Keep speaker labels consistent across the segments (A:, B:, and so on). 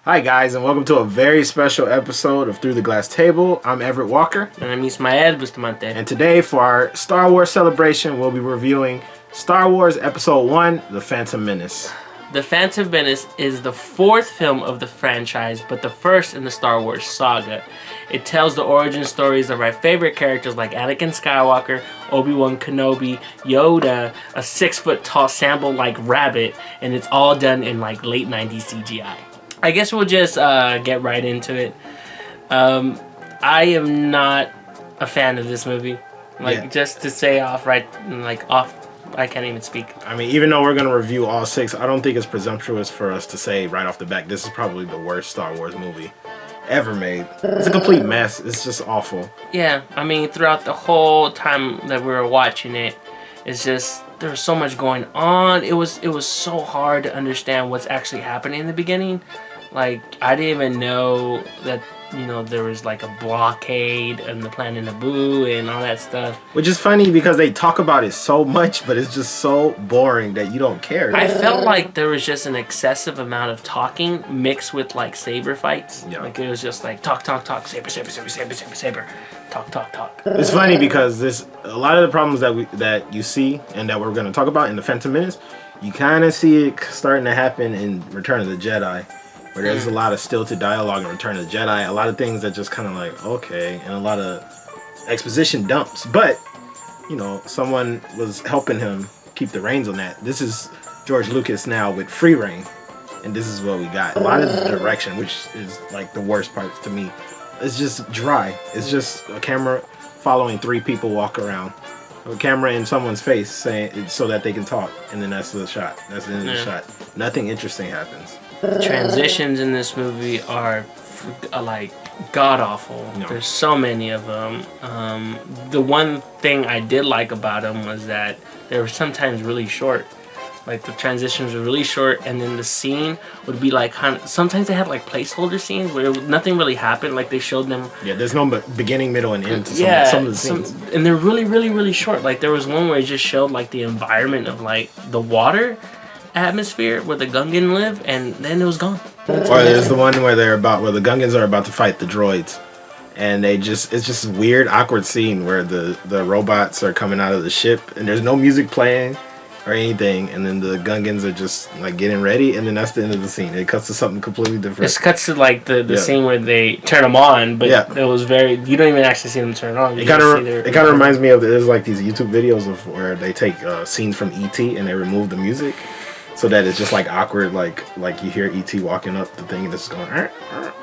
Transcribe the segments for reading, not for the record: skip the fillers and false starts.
A: Hi guys, and welcome to a very special episode of Through the Glass Table. I'm Everett Walker.
B: And I'm Ismael Bustamante.
A: And today, for our Star Wars celebration, we'll be reviewing Star Wars Episode 1, The Phantom Menace.
B: The Phantom Menace is the fourth film of the franchise, but the first in the Star Wars saga. It tells the origin stories of our favorite characters like Anakin Skywalker, Obi-Wan Kenobi, Yoda, a 6-foot-tall Sambo-like rabbit, and it's all done in like late 90s CGI. I guess we'll just get right into it. I am not a fan of this movie. Just to say I can't even speak.
A: I mean, even though we're going to review all 6, I don't think it's presumptuous for us to say right off the bat, this is probably the worst Star Wars movie ever made. It's a complete mess. It's just awful.
B: Yeah, I mean, throughout the whole time that we were watching it, it's just, there was so much going on. It was so hard to understand what's actually happening in the beginning. Like, I didn't even know that, there was like a blockade and the planet Naboo and all that stuff.
A: Which is funny because they talk about it so much, but it's just so boring that you don't care.
B: I felt like there was just an excessive amount of talking mixed with like saber fights.
A: Yeah.
B: Like it was just like talk, saber, talk.
A: It's funny because a lot of the problems that you see and that we're going to talk about in The Phantom Menace, you kind of see it starting to happen in Return of the Jedi. Where there's a lot of stilted dialogue in Return of the Jedi, a lot of things that just kind of like, okay, and a lot of exposition dumps. But, someone was helping him keep the reins on that. This is George Lucas now with free reign, and this is what we got. A lot of the direction, which is like the worst part to me, it's just dry. It's just a camera following 3 people walk around. A camera in someone's face saying so that they can talk, and then that's the shot. That's the end of the shot. Nothing interesting happens.
B: The transitions in this movie are like god awful. No. There's so many of them. The one thing I did like about them was that they were sometimes really short. Like the transitions were really short, and then the scene would be like sometimes they had like placeholder scenes where nothing really happened. Like they showed them.
A: Yeah, there's no beginning, middle, and end to some of the scenes.
B: And they're really, really, really short. Like there was one where it just showed like the environment of like the water atmosphere where the Gungans live, and then it was gone.
A: Or there's the one where the Gungans are about to fight the droids, and it's just a weird, awkward scene where the robots are coming out of the ship, and there's no music playing or anything, and then the Gungans are just like getting ready, and then that's the end of the scene. It cuts to something completely different.
B: It cuts to like the scene where they turn them on, but it was you don't even actually see them turn on.
A: It kind of reminds me of there's like these YouTube videos of where they take scenes from E.T. and they remove the music. So that it's just like awkward, like you hear E.T. walking up the thing and it's going,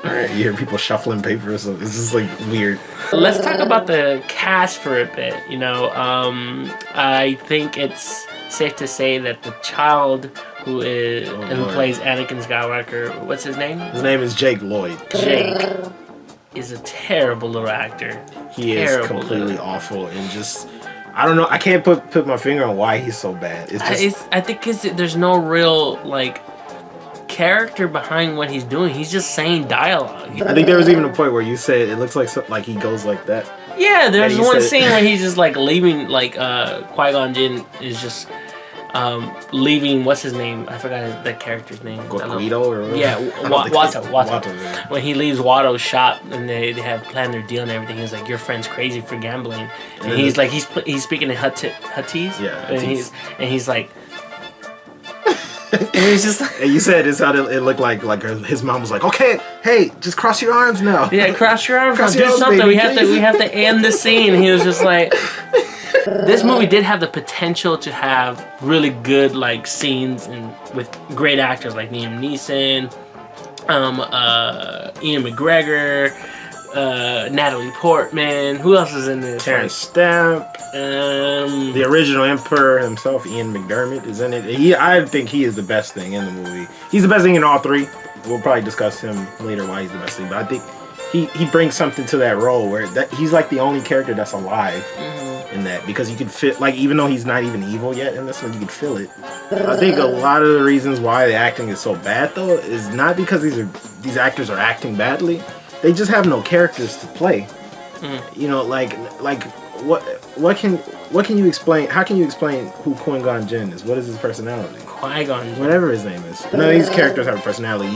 A: you hear people shuffling papers, so it's just like weird.
B: Let's talk about the cast for a bit. I think it's safe to say that the child who plays Anakin Skywalker, what's his name?
A: His name is Jake Lloyd.
B: Jake is a terrible little actor.
A: He is completely awful and just... I don't know. I can't put my finger on why he's so bad.
B: I think there's no real character behind what he's doing. He's just saying dialogue.
A: I think there was even a point where you said it looks like he goes like that.
B: Yeah, there's one scene where he's just like leaving. Qui-Gon Jinn is just leaving. What's his name? I forgot that character's name.
A: Guido or whatever?
B: Yeah, Watto. When he leaves Watto's shop and they have planned their deal and everything, he's like, "Your friend's crazy for gambling," and he's like, he's speaking in Huttese.
A: Yeah,
B: and he's like. And he's just
A: and you said it's how it looked like his mom was like, okay, hey, just cross your arms now.
B: Yeah, cross your arms. Do something. Baby, we have to end the scene. He was just like, this movie did have the potential to have really good scenes and with great actors like Liam Neeson, Ewan McGregor, Natalie Portman. Who else is in this?
A: Terrance Stamp. The original Emperor himself, Ian McDiarmid, is in it. I think he is the best thing in the movie. He's the best thing in all 3. We'll probably discuss him later why he's the best thing. But I think he brings something to that role where he's like the only character that's alive in that, because you can feel even though he's not even evil yet in this one, you can feel it. I think a lot of the reasons why the acting is so bad though is not because these actors are acting badly. They just have no characters to play. What can you explain? How can you explain who Qui-Gon Jinn is? What is his personality?
B: Qui-Gon.
A: Whatever his name is. None of these characters have a personality.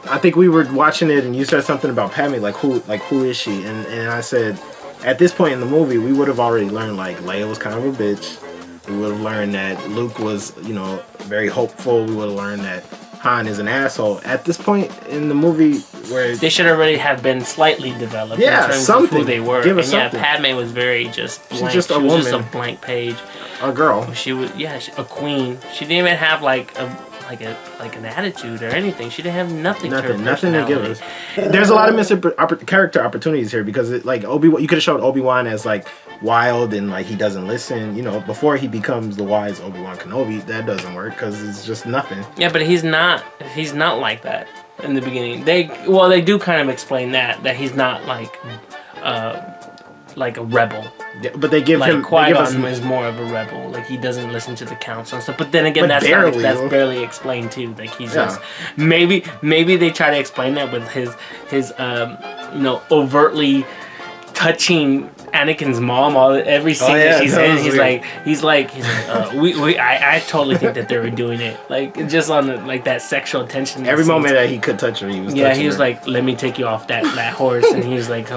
A: I think we were watching it and you said something about Padme, like who is she? And I said, at this point in the movie, we would have already learned like Leia was kind of a bitch. We would have learned that Luke was, very hopeful. We would have learned that Han is an asshole. At this point in the movie, where
B: they should already have been slightly developed in terms of who they were.
A: Give us
B: and
A: something.
B: Padme was very just blank.
A: She's just a
B: she was
A: woman.
B: just a blank page.
A: A girl.
B: She was a queen. She didn't even have like an attitude or anything. She didn't have nothing to
A: give us. There's a lot of missed character opportunities here because Obi-Wan, you could have showed Obi-Wan as like wild and like he doesn't listen. Before he becomes the wise Obi-Wan Kenobi, that doesn't work because it's just nothing.
B: Yeah, but he's not like that in the beginning. They do kind of explain that he's not like a rebel.
A: Yeah, but they give him
B: Qui-Gon is more of a rebel. Like he doesn't listen to the council and stuff. But then again, that's barely explained too. Like he's just maybe they try to explain that with his overtly touching Anakin's mom every scene that she's in. I totally think that they were doing it like just on that sexual tension.
A: Every moment that he could touch her, he was. Yeah,
B: he was like, "Let me take you off that horse," and he was like,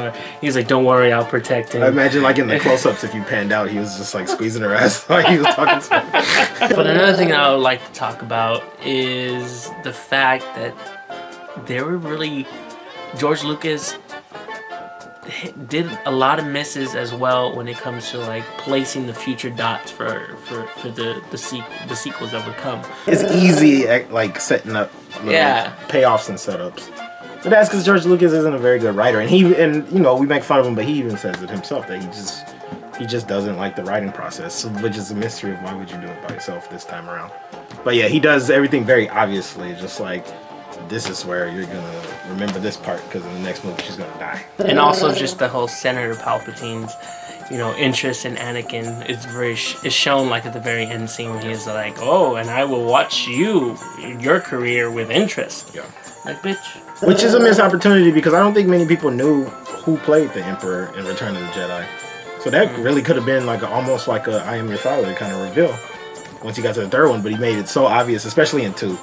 B: "Don't worry, I'll protect him."
A: I imagine like in the close-ups, if you panned out, he was just like squeezing her ass while he was talking to her.
B: But another thing that I would like to talk about is the fact that they were really George Lucas did a lot of misses as well when it comes to like placing the future dots for the sequels that would come.
A: It's easy like setting up payoffs and setups. But that's because George Lucas isn't a very good writer, and we make fun of him, but he even says it himself that he just doesn't like the writing process, which is a mystery of why would you do it by yourself this time around. But yeah, he does everything very obviously, just like, this is where you're gonna remember this part because in the next movie she's gonna die.
B: And also just the whole Senator Palpatine's, interest in Anakin is shown like at the very end scene when he's like, "Oh, and I will watch your career with interest."
A: Yeah.
B: Like, bitch.
A: Which is a missed opportunity because I don't think many people knew who played the Emperor in Return of the Jedi. So that really could have been like almost like a I Am Your Father kind of reveal once he got to the third one, but he made it so obvious, especially in 2.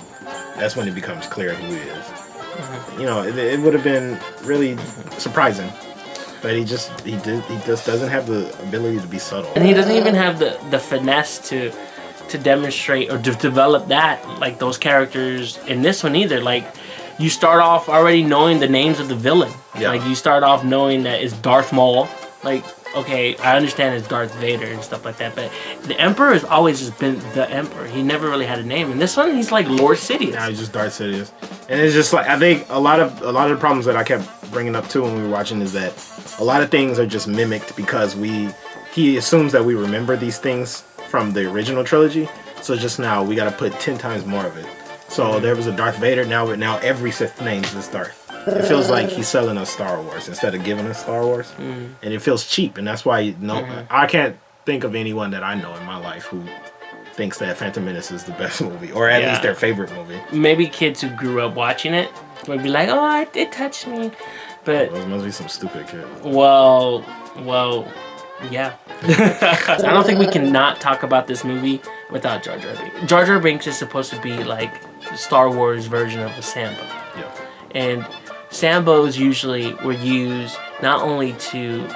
A: That's when it becomes clear who he is. Mm-hmm. It would have been really surprising, but he just doesn't have the ability to be subtle,
B: and he doesn't even have the finesse to demonstrate or to develop that like those characters in this one either. Like you start off already knowing the names of the villain. Yeah. Like you start off knowing that it's Darth Maul. Like, okay, I understand it's Darth Vader and stuff like that, but the Emperor has always just been the Emperor. He never really had a name. And this one, he's like Lord Sidious.
A: Yeah, he's just Darth Sidious. And it's just like, I think a lot of the problems that I kept bringing up too when we were watching is that a lot of things are just mimicked because he assumes that we remember these things from the original trilogy. So just now we got to put 10 times more of it. So there was a Darth Vader. Now every Sith name is Darth. It feels like he's selling us Star Wars instead of giving us Star Wars, and it feels cheap. And that's why I can't think of anyone that I know in my life who thinks that Phantom Menace is the best movie, or at least their favorite movie.
B: Maybe kids who grew up watching it would be like, "Oh, it touched me," but
A: those must be some stupid kids.
B: Well, yeah. I don't think we can not talk about this movie without Jar Jar Binks. Jar Jar Binks is supposed to be like the Star Wars version of a Sambo.
A: Yeah. And
B: Sambos usually were used not only to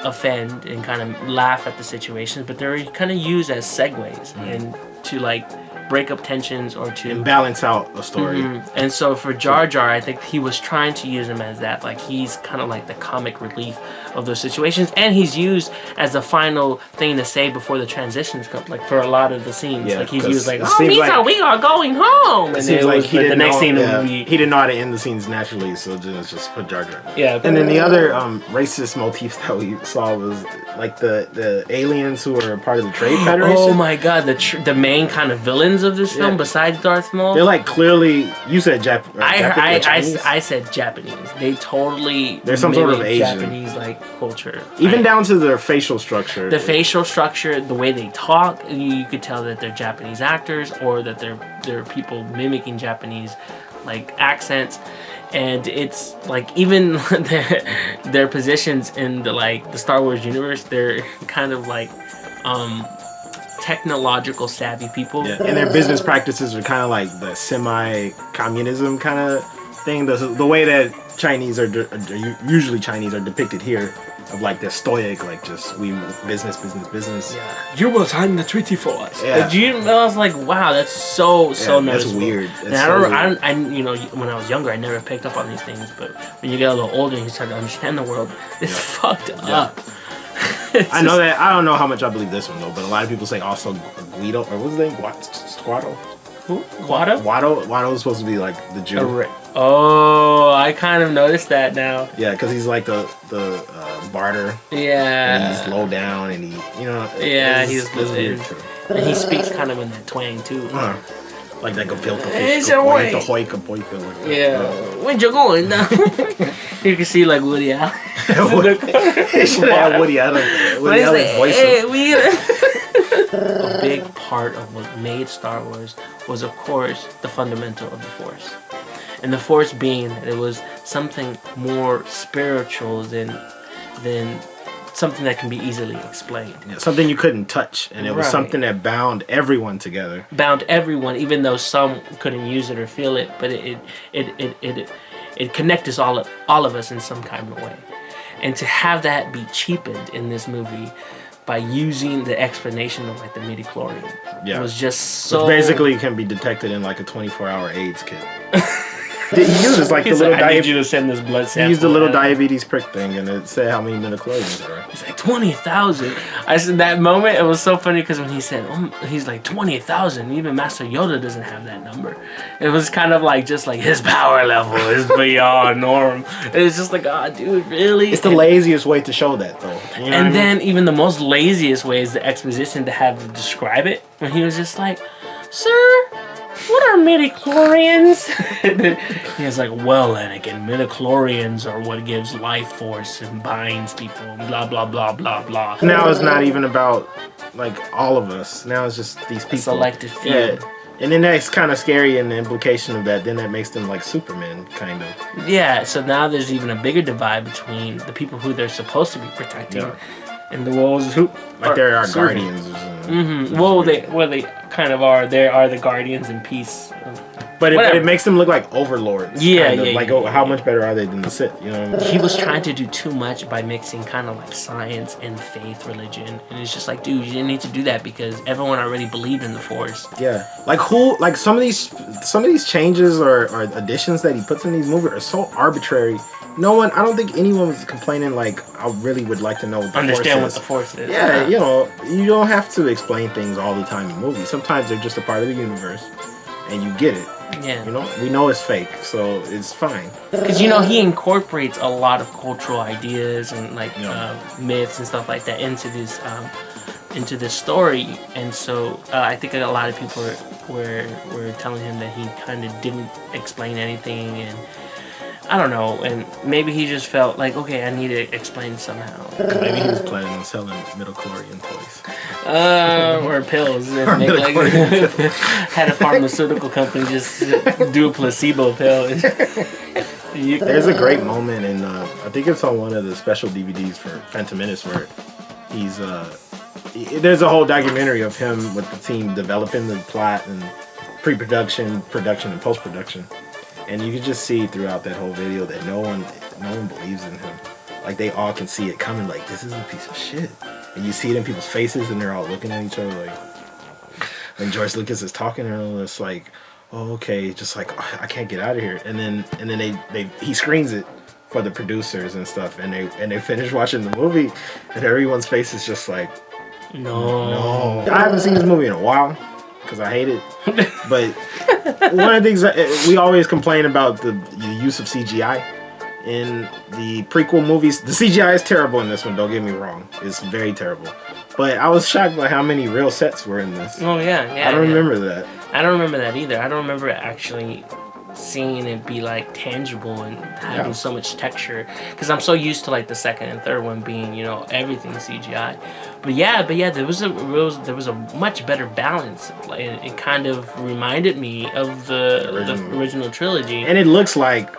B: offend and kind of laugh at the situations, but they're kind of used as segues and to like break up tensions or to
A: and balance out a story.
B: And so for Jar Jar, I think he was trying to use him as that. Like he's kind of like the comic relief of those situations, and he's used as the final thing to say before the transitions come. Like for a lot of the scenes, like he's used like, "Oh, Misa, we are going home."
A: It seems like he didn't know how to end the scenes naturally, so just put Jar Jar.
B: Yeah.
A: And then the other racist motifs that we saw was like the aliens who are part of the Trade Federation.
B: Oh my God, the main kind of villains of this film besides Darth Maul.
A: They're like clearly, you said Japanese.
B: I said Japanese. They totally
A: there's some sort of Asian
B: Japanese like culture.
A: Even down to their facial structure.
B: The facial structure, the way they talk, you could tell that they're Japanese actors or that they're people mimicking Japanese like accents. And it's like even their positions in the Star Wars universe, they're kind of like technological savvy people.
A: Yeah. And their business practices are kind of like the semi-communism kind of thing, the way that Chinese usually Chinese are depicted here, of like they're stoic, like just we business.
B: Yeah. You will sign the treaty for us.
A: Yeah.
B: I was like, wow, that's so noticeable.
A: That's weird.
B: And I you know, when I was younger, I never picked up on these things, but when you get a little older and you start to understand the world, it's fucked up.
A: I know that. I don't know how much I believe this one though, but a lot of people say also Guido, or what's his name? Squatto.
B: Who? Guado?
A: Watto is supposed to be like the Jew.
B: Oh, I kind of noticed that now.
A: Yeah, because he's like the barter.
B: Yeah.
A: And he's low down, and he, you know.
B: Yeah, he's
A: weird too.
B: And he speaks kind of in that twang too.
A: Like that gefilte
B: It's
A: fish.
B: a way.
A: Yeah.
B: Where you going now? You can see like Woody Allen.
A: Yeah, Woody Allen's voice.
B: A big part of what made Star Wars was, of course, the fundamental of the Force. And the Force being that it was something more spiritual than something that can be easily explained.
A: Yeah, something you couldn't touch, and it was something that bound everyone together.
B: Bound everyone, even though some couldn't use it or feel it, but it connects all of us in some kind of way. And to have that be cheapened in this movie by using the explanation of like the midi-chlorian, it was just so.
A: Which basically can be detected in like a 24-hour AIDS kit. He uses like the little
B: I need you to send this blood sample.
A: He used the little diabetes prick thing, and it said how many midichlorians there are.
B: He's like 20,000. I said that moment. It was so funny because when he said, he's like 20,000. Even Master Yoda doesn't have that number. It was kind of like just like his power level is beyond norm. It was just like, dude, really?
A: It's the laziest way to show that, though. You know
B: and then even the most laziest way is the exposition to have to describe it. When he was just like, sir, what are midichlorians? He was like, well, Anakin, midichlorians are what gives life force and binds people, blah, blah, blah, blah, blah.
A: Now it's not even about, like, all of us. Now it's just these people.
B: Selected few.
A: Yeah. And then that's kind of scary, and the implication of that, then that makes them like Superman, kind of.
B: Yeah, so now there's even a bigger divide between the people who they're supposed to be protecting and the wolves who
A: like they're our guardians or something.
B: Mm-hmm. Well, they kind of are. They are the guardians in peace.
A: But it makes them look like overlords.
B: Yeah,
A: kind of. Like, how much better are they than the Sith? You know.
B: He was trying to do too much by mixing kind of like science and faith, religion, and it's just like, dude, you didn't need to do that because everyone already believed in the Force.
A: Yeah, like some of these changes or additions that he puts in these movies are so arbitrary. I don't think anyone was complaining like, I really would like to know what the
B: Understand
A: Force
B: what the Force is.
A: Yeah, you know, you don't have to explain things all the time in movies. Sometimes they're just a part of the universe, and you get it.
B: Yeah.
A: You know, we know it's fake, so it's fine.
B: Because, you know, he incorporates a lot of cultural ideas and, like, myths and stuff like that into this story. And so I think a lot of people were telling him that he kind of didn't explain anything, and I don't know, and maybe he just felt like, okay, I need to explain somehow.
A: Maybe he was planning on selling midichlorian toys.
B: Or pills. And make, like, had a pharmaceutical company just do a placebo pill.
A: There's a great moment in, I think it's on one of the special DVDs for Phantom Menace where he's, there's a whole documentary of him with the team developing the plot and pre-production, production, and post-production. And you can just see throughout that whole video that no one believes in him. Like, they all can see it coming, like, this is a piece of shit. And you see it in people's faces, and they're all looking at each other, like, when George Lucas is talking, and it's like, oh, okay, just like, oh, I can't get out of here. And then he screens it for the producers and stuff, and they finish watching the movie, and everyone's face is just like, no. I haven't seen this movie in a while, because I hate it. But one of the things we always complain about the use of CGI in the prequel movies. The CGI is terrible in this one, don't get me wrong. It's very terrible. But I was shocked by how many real sets were in this.
B: Oh, yeah.
A: I don't remember that.
B: I don't remember that either. I don't remember actually seeing it be like tangible and having so much texture, because I'm so used to like the second and third one being, you know, everything CGI. But yeah, there was a much better balance. Like, it kind of reminded me of the original trilogy,
A: and it looks like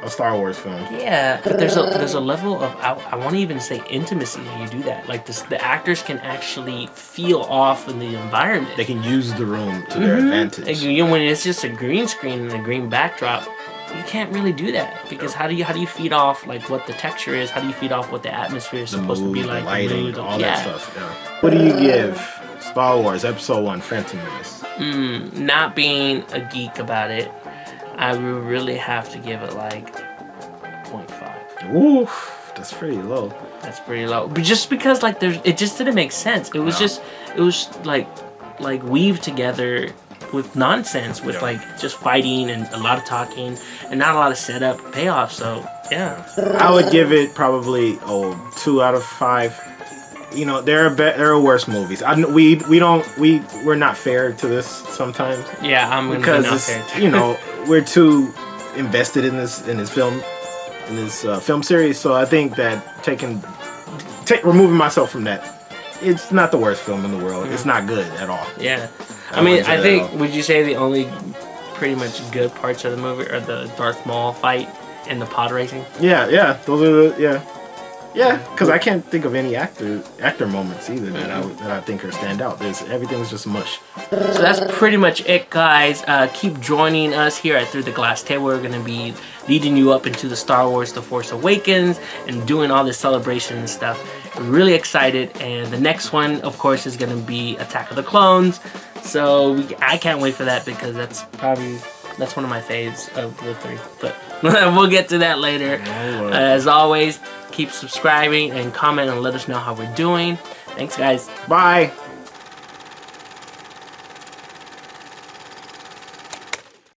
A: a Star Wars film.
B: Yeah, but there's a level of I want to even say intimacy when you do that. Like, the actors can actually feel off in the environment.
A: They can use the room to their advantage.
B: Like, you know, when it's just a green screen and a green backdrop, you can't really do that because how do you feed off like what the texture is? How do you feed off what the atmosphere is supposed to be like?
A: The lighting,
B: mood,
A: all that stuff. Yeah. What do you give Star Wars Episode 1 Phantom Menace?
B: Not being a geek about it, I would really have to give it like 0.5.
A: Oof, that's pretty low.
B: That's pretty low. But just because like it just didn't make sense. It was like weaved together with nonsense, with like just fighting and a lot of talking and not a lot of setup payoff. So yeah,
A: I would give it probably 2 out of 5. You know, there are worse movies. We're not fair to this sometimes.
B: Yeah, I'm gonna
A: because
B: be not fair too.
A: You know, we're too invested in this film series. So I think that removing myself from that, it's not the worst film in the world. It's not good at all.
B: Yeah. I mean, I think, would you say the only pretty much good parts of the movie are the Darth Maul fight and the pod racing?
A: Yeah. Those are Yeah, because I can't think of any actor moments either that I think are stand out. Everything's just mush.
B: So that's pretty much it, guys. Keep joining us here at Through the Glass Table. We're going to be leading you up into the Star Wars The Force Awakens and doing all this celebration and stuff. We're really excited, and the next one, of course, is going to be Attack of the Clones. So I can't wait for that because that's one of my faves of the 3. But we'll get to that later. As always, keep subscribing and comment and let us know how we're doing. Thanks, guys.
A: Bye.